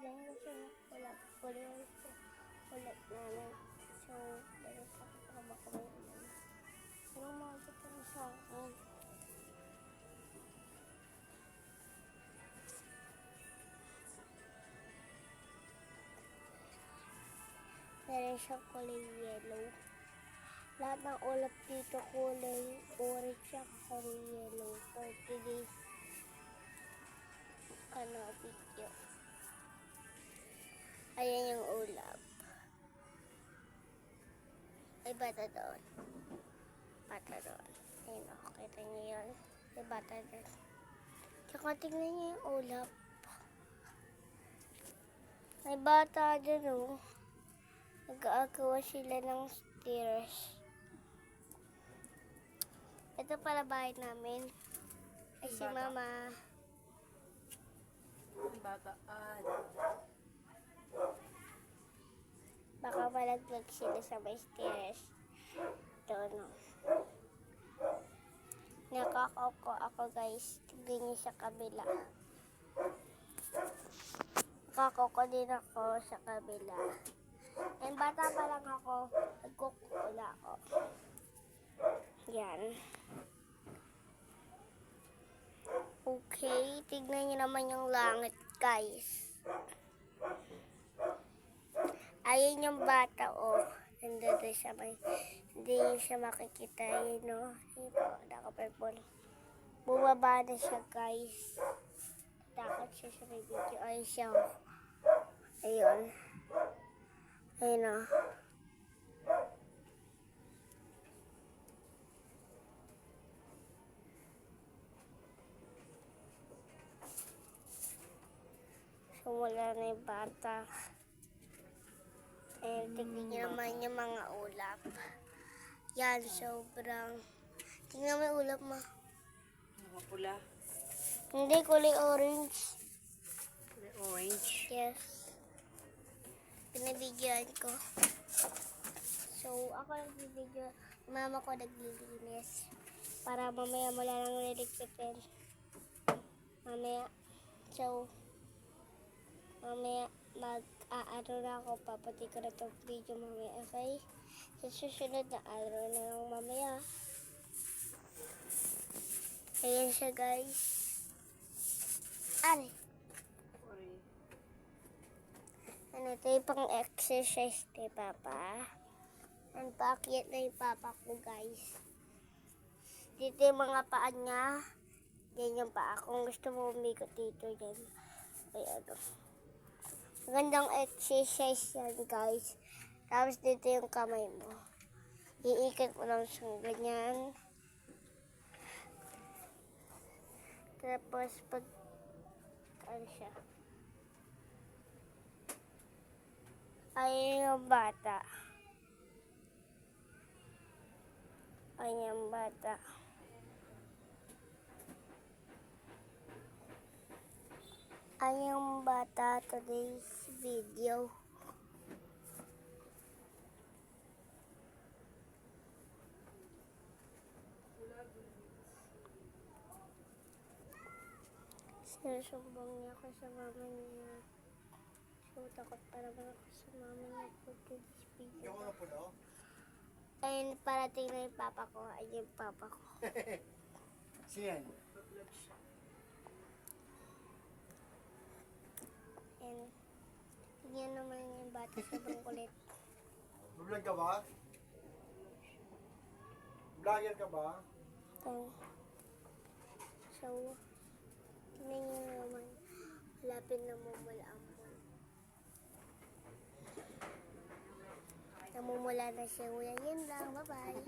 Biglang kasi wala namin. So, dahil sa baka may ulan. Pero umabot na sa akin. Meron siyang kulay yellow. Lahat ng ulap dito kulay orange at kulay yellow. For today's video. Ayan yung ulap. Ay, bata doon. Bata doon. Ayun o, kita niyo yun. Ay, bata doon. Tsaka tingnan niyo yung ulap. May bata doon o. Nag-aagawa sila ng stairs. Ito pala bahay namin. Ay, si Mama. Bataan. Baka malaglag sila sa may stairs. Ito, no. Nakakauko ako, guys. Tignan niyo sa kabila. Nakakauko din ako sa kabila. And bata pa lang ako, nagkukula ako. Yan. Okay, tignan niyo naman yung langit, guys. Ayun yung bata, oh. Nandito siya, hindi siya makikita, yun, no? Yun po, naka-purple. Bumaba na siya, guys. Takot siya sa may video. Ayun siya, oh. Ayun. Ayun, oh. So, wala na yung bata. Eh, tignan niyo naman yung mga ulap. Yan, sobrang... Tignan mo yung ulap mo. Mga pula. Hindi, kulay orange. Kulay orange. Yes. Pinabidyoan ko. So, ako nagbibidyo. Mama ko naglilinis. Para mamaya wala nang liligpitin. Mamaya. So, mamaya mag-aaro na ako. Papati ko na itong video mamaya. Okay? Sa susunod na araw na lang mamaya. Ayan siya, guys. Ano? Ano, ito yung pang-exercise kay Papa. And paakyat na yung Papa ko, guys. Dito yung mga paa niya. Yan yung paa. Kung gusto mo umikot dito, yan. Ay, ano. Magandang exercise yan, guys. Tapos dito yung kamay mo. Iikot mo lang sa ganyan. Tapos pag ano siya. Ayun yung bata. Ayun yung bata. Ayun yung bata today's video. Sinusumbong niya ako sa mama niya. So, takot pa naman ako sa mama niya for today's video. Ayun, parating na yung Papa ko. Ayun yung Papa ko. Siyan. And, tingnan naman yung bata sobrang kulit. Vlog ka ba? Vlogger ka ba? So, tingnan nyo naman. Lapit na mumula ang buwan. Namumula na siya. Yan lang. Bye-bye.